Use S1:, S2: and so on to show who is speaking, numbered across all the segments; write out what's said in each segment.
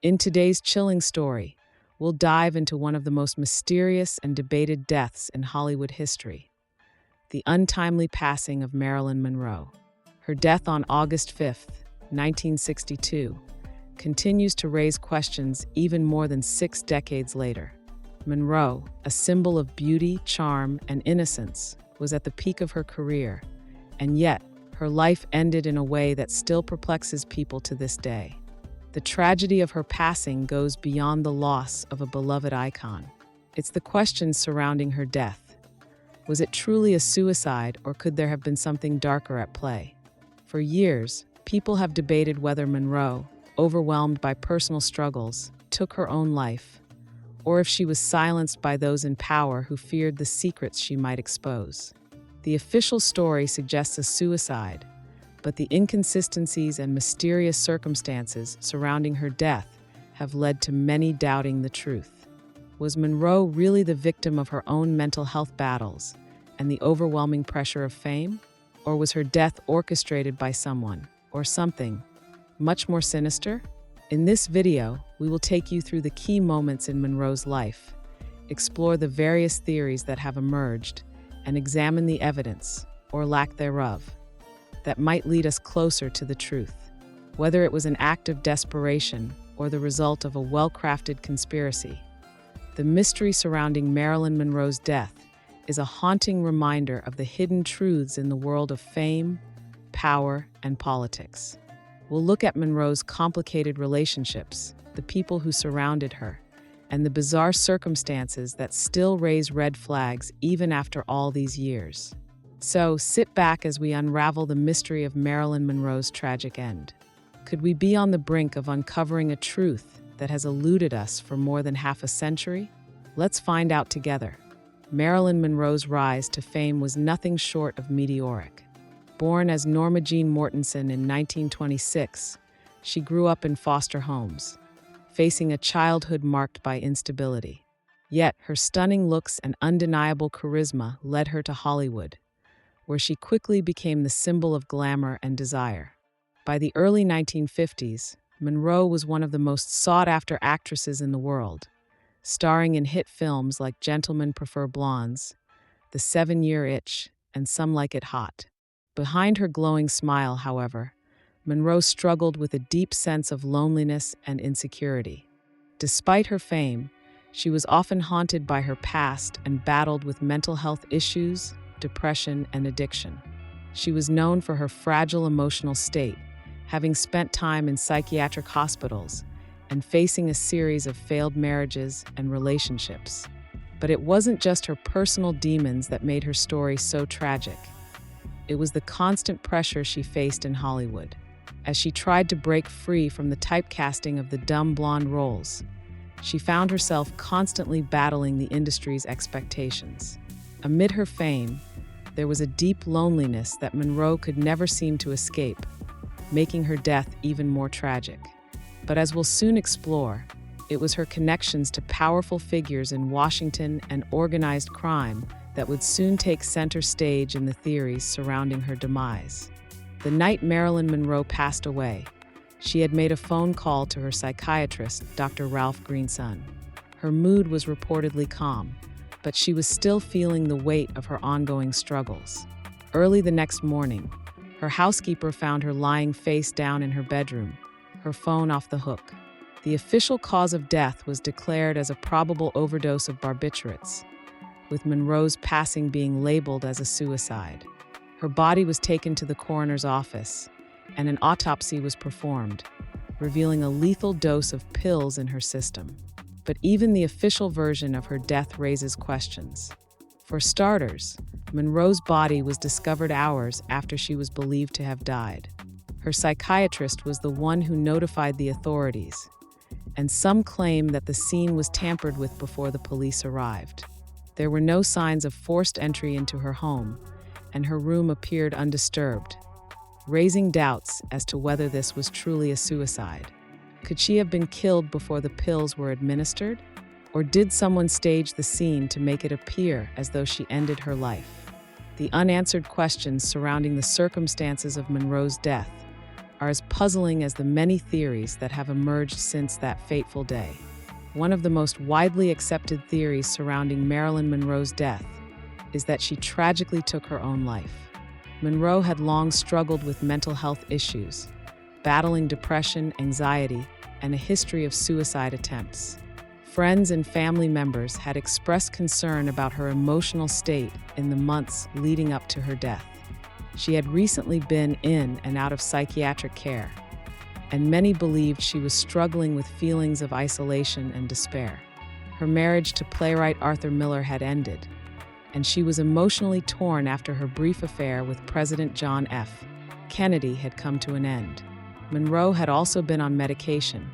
S1: In today's chilling story, we'll dive into one of the most mysterious and debated deaths in Hollywood history, the untimely passing of Marilyn Monroe. Her death on August 5th, 1962, continues to raise questions even more than 6 decades later. Monroe, a symbol of beauty, charm, and innocence, was at the peak of her career, and yet her life ended in a way that still perplexes people to this day. The tragedy of her passing goes beyond the loss of a beloved icon. It's the questions surrounding her death. Was it truly a suicide, or could there have been something darker at play? For years, people have debated whether Monroe, overwhelmed by personal struggles, took her own life, or if she was silenced by those in power who feared the secrets she might expose. The official story suggests a suicide, but the inconsistencies and mysterious circumstances surrounding her death have led to many doubting the truth. Was Monroe really the victim of her own mental health battles and the overwhelming pressure of fame? Or was her death orchestrated by someone, or something, much more sinister? In this video, we will take you through the key moments in Monroe's life, explore the various theories that have emerged, and examine the evidence, or lack thereof, that might lead us closer to the truth. Whether it was an act of desperation or the result of a well-crafted conspiracy, the mystery surrounding Marilyn Monroe's death is a haunting reminder of the hidden truths in the world of fame, power, and politics. We'll look at Monroe's complicated relationships, the people who surrounded her, and the bizarre circumstances that still raise red flags even after all these years. So, sit back as we unravel the mystery of Marilyn Monroe's tragic end. Could we be on the brink of uncovering a truth that has eluded us for more than half a century? Let's find out together. Marilyn Monroe's rise to fame was nothing short of meteoric. Born as Norma Jean Mortensen in 1926, she grew up in foster homes, facing a childhood marked by instability. Yet, her stunning looks and undeniable charisma led her to Hollywood, where she quickly became the symbol of glamour and desire. By the early 1950s, Monroe was one of the most sought-after actresses in the world, starring in hit films like Gentlemen Prefer Blondes, The 7-Year Itch, and Some Like It Hot. Behind her glowing smile, however, Monroe struggled with a deep sense of loneliness and insecurity. Despite her fame, she was often haunted by her past and battled with mental health issues, depression, and addiction. She was known for her fragile emotional state, having spent time in psychiatric hospitals and facing a series of failed marriages and relationships. But it wasn't just her personal demons that made her story so tragic. It was the constant pressure she faced in Hollywood. As she tried to break free from the typecasting of the dumb blonde roles, she found herself constantly battling the industry's expectations. Amid her fame, there was a deep loneliness that Monroe could never seem to escape, making her death even more tragic. But as we'll soon explore, it was her connections to powerful figures in Washington and organized crime that would soon take center stage in the theories surrounding her demise. The night Marilyn Monroe passed away, she had made a phone call to her psychiatrist, Dr. Ralph Greenson. Her mood was reportedly calm, but she was still feeling the weight of her ongoing struggles. Early the next morning, her housekeeper found her lying face down in her bedroom, her phone off the hook. The official cause of death was declared as a probable overdose of barbiturates, with Monroe's passing being labeled as a suicide. Her body was taken to the coroner's office, and an autopsy was performed, revealing a lethal dose of pills in her system. But even the official version of her death raises questions. For starters, Monroe's body was discovered hours after she was believed to have died. Her psychiatrist was the one who notified the authorities, and some claim that the scene was tampered with before the police arrived. There were no signs of forced entry into her home, and her room appeared undisturbed, raising doubts as to whether this was truly a suicide. Could she have been killed before the pills were administered? Or did someone stage the scene to make it appear as though she ended her life? The unanswered questions surrounding the circumstances of Monroe's death are as puzzling as the many theories that have emerged since that fateful day. One of the most widely accepted theories surrounding Marilyn Monroe's death is that she tragically took her own life. Monroe had long struggled with mental health issues, battling depression, anxiety, and a history of suicide attempts. Friends and family members had expressed concern about her emotional state in the months leading up to her death. She had recently been in and out of psychiatric care, and many believed she was struggling with feelings of isolation and despair. Her marriage to playwright Arthur Miller had ended, and she was emotionally torn after her brief affair with President John F. Kennedy had come to an end. Monroe had also been on medication,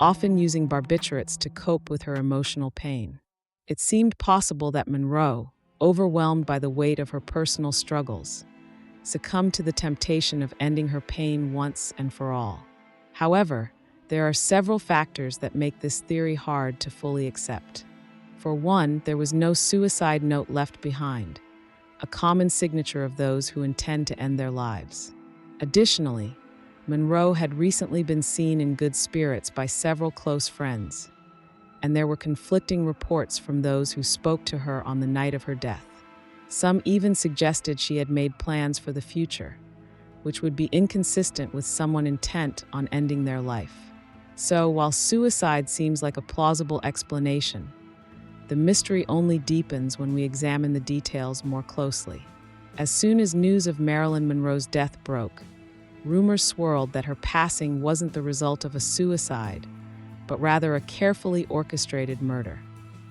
S1: often using barbiturates to cope with her emotional pain. It seemed possible that Monroe, overwhelmed by the weight of her personal struggles, succumbed to the temptation of ending her pain once and for all. However, there are several factors that make this theory hard to fully accept. For one, there was no suicide note left behind, a common signature of those who intend to end their lives. Additionally, Monroe had recently been seen in good spirits by several close friends, and there were conflicting reports from those who spoke to her on the night of her death. Some even suggested she had made plans for the future, which would be inconsistent with someone intent on ending their life. So, while suicide seems like a plausible explanation, the mystery only deepens when we examine the details more closely. As soon as news of Marilyn Monroe's death broke, rumors swirled that her passing wasn't the result of a suicide, but rather a carefully orchestrated murder.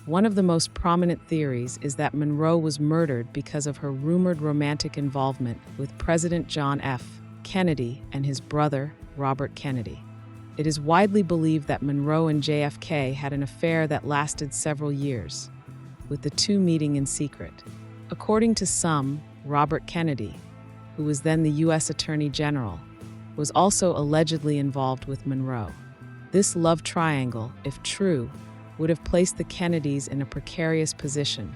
S1: One of the most prominent theories is that Monroe was murdered because of her rumored romantic involvement with President John F. Kennedy and his brother, Robert Kennedy. It is widely believed that Monroe and JFK had an affair that lasted several years, with the two meeting in secret. According to some, Robert Kennedy, who was then the U.S. Attorney General, was also allegedly involved with Monroe. This love triangle, if true, would have placed the Kennedys in a precarious position,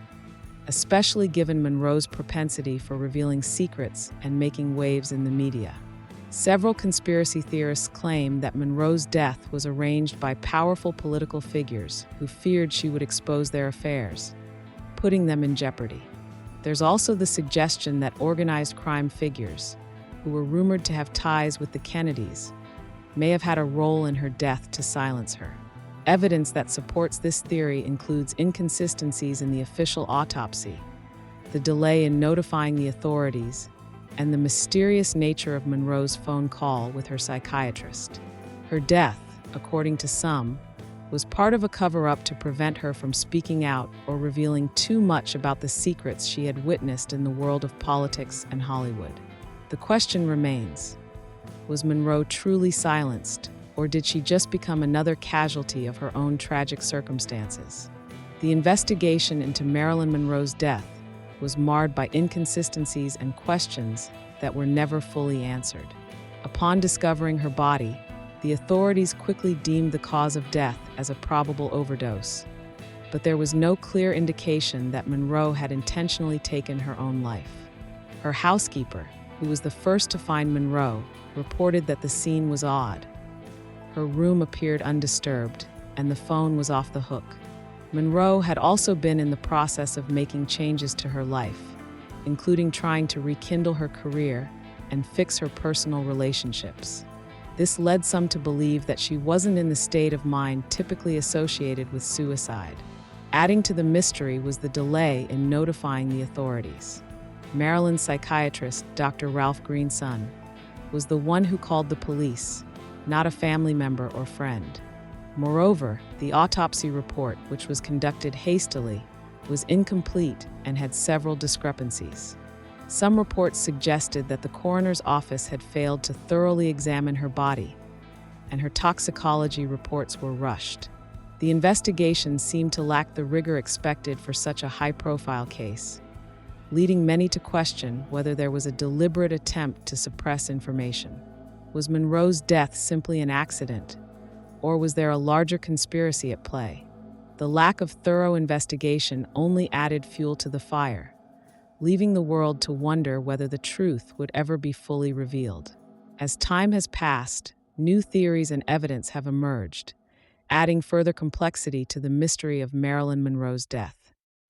S1: especially given Monroe's propensity for revealing secrets and making waves in the media. Several conspiracy theorists claim that Monroe's death was arranged by powerful political figures who feared she would expose their affairs, putting them in jeopardy. There's also the suggestion that organized crime figures, who were rumored to have ties with the Kennedys, may have had a role in her death to silence her. Evidence that supports this theory includes inconsistencies in the official autopsy, the delay in notifying the authorities, and the mysterious nature of Monroe's phone call with her psychiatrist. Her death, according to some, was part of a cover-up to prevent her from speaking out or revealing too much about the secrets she had witnessed in the world of politics and Hollywood. The question remains, was Monroe truly silenced, or did she just become another casualty of her own tragic circumstances? The investigation into Marilyn Monroe's death was marred by inconsistencies and questions that were never fully answered. Upon discovering her body, the authorities quickly deemed the cause of death as a probable overdose, but there was no clear indication that Monroe had intentionally taken her own life. Her housekeeper, who was the first to find Monroe, reported that the scene was odd. Her room appeared undisturbed, and the phone was off the hook. Monroe had also been in the process of making changes to her life, including trying to rekindle her career and fix her personal relationships. This led some to believe that she wasn't in the state of mind typically associated with suicide. Adding to the mystery was the delay in notifying the authorities. Marilyn's psychiatrist, Dr. Ralph Greenson, was the one who called the police, not a family member or friend. Moreover, the autopsy report, which was conducted hastily, was incomplete and had several discrepancies. Some reports suggested that the coroner's office had failed to thoroughly examine her body, and her toxicology reports were rushed. The investigation seemed to lack the rigor expected for such a high-profile case, leading many to question whether there was a deliberate attempt to suppress information. Was Monroe's death simply an accident, or was there a larger conspiracy at play? The lack of thorough investigation only added fuel to the fire, leaving the world to wonder whether the truth would ever be fully revealed. As time has passed, new theories and evidence have emerged, adding further complexity to the mystery of Marilyn Monroe's death.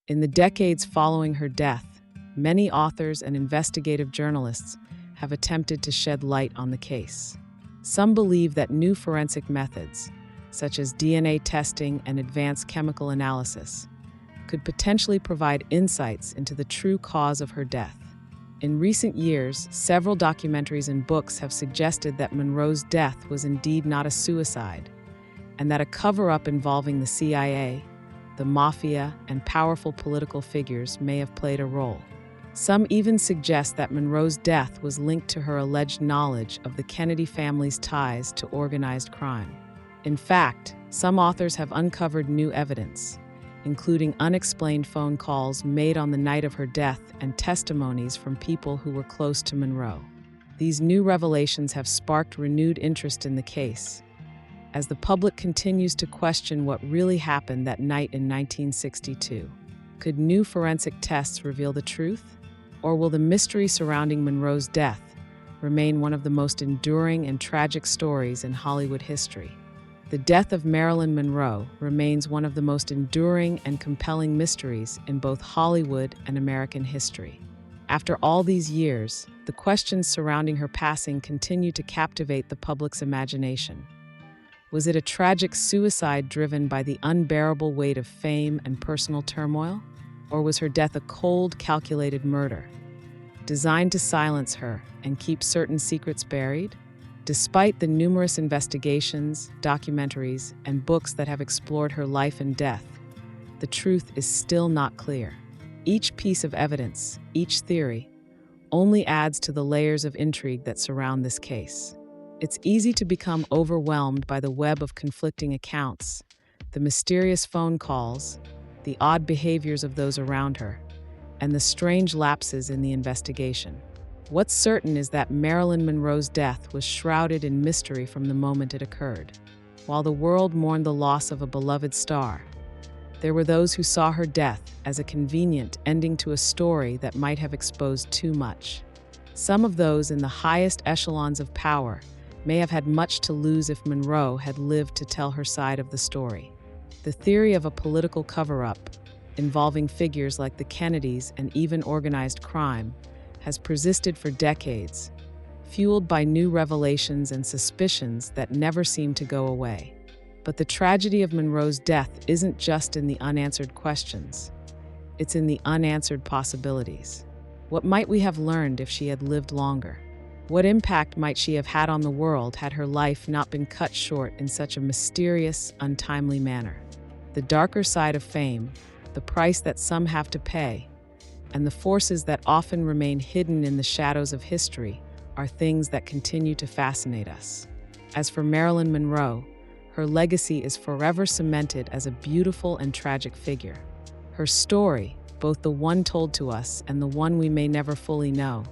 S1: In the decades following her death, many authors and investigative journalists have attempted to shed light on the case. Some believe that new forensic methods, such as DNA testing and advanced chemical analysis, could potentially provide insights into the true cause of her death. In recent years, several documentaries and books have suggested that Monroe's death was indeed not a suicide, and that a cover-up involving the CIA, the mafia, and powerful political figures may have played a role. Some even suggest that Monroe's death was linked to her alleged knowledge of the Kennedy family's ties to organized crime. In fact, some authors have uncovered new evidence, including unexplained phone calls made on the night of her death and testimonies from people who were close to Monroe. These new revelations have sparked renewed interest in the case, as the public continues to question what really happened that night in 1962. Could new forensic tests reveal the truth? Or will the mystery surrounding Monroe's death remain one of the most enduring and tragic stories in Hollywood history? The death of Marilyn Monroe remains one of the most enduring and compelling mysteries in both Hollywood and American history. After all these years, the questions surrounding her passing continue to captivate the public's imagination. Was it a tragic suicide driven by the unbearable weight of fame and personal turmoil? Or was her death a cold, calculated murder, designed to silence her and keep certain secrets buried? Despite the numerous investigations, documentaries, and books that have explored her life and death, the truth is still not clear. Each piece of evidence, each theory, only adds to the layers of intrigue that surround this case. It's easy to become overwhelmed by the web of conflicting accounts, the mysterious phone calls, the odd behaviors of those around her, and the strange lapses in the investigation. What's certain is that Marilyn Monroe's death was shrouded in mystery from the moment it occurred. While the world mourned the loss of a beloved star, there were those who saw her death as a convenient ending to a story that might have exposed too much. Some of those in the highest echelons of power may have had much to lose if Monroe had lived to tell her side of the story. The theory of a political cover-up, involving figures like the Kennedys and even organized crime, has persisted for decades, fueled by new revelations and suspicions that never seem to go away. But the tragedy of Monroe's death isn't just in the unanswered questions. It's in the unanswered possibilities. What might we have learned if she had lived longer? What impact might she have had on the world had her life not been cut short in such a mysterious, untimely manner? The darker side of fame, the price that some have to pay, and the forces that often remain hidden in the shadows of history are things that continue to fascinate us. As for Marilyn Monroe, her legacy is forever cemented as a beautiful and tragic figure. Her story, both the one told to us and the one we may never fully know,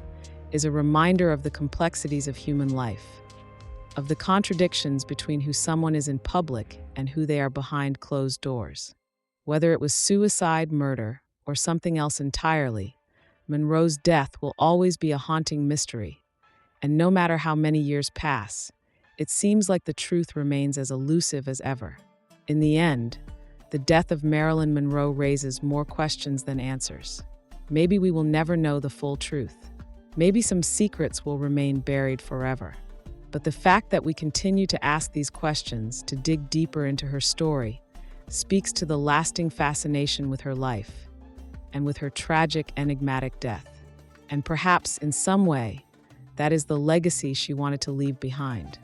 S1: is a reminder of the complexities of human life, of the contradictions between who someone is in public and who they are behind closed doors. Whether it was suicide, murder, or something else entirely, Monroe's death will always be a haunting mystery, and no matter how many years pass, it seems like the truth remains as elusive as ever. In the end, the death of Marilyn Monroe raises more questions than answers. Maybe we will never know the full truth. Maybe some secrets will remain buried forever. But the fact that we continue to ask these questions, to dig deeper into her story, speaks to the lasting fascination with her life and with her tragic, enigmatic death. And perhaps, in some way, that is the legacy she wanted to leave behind.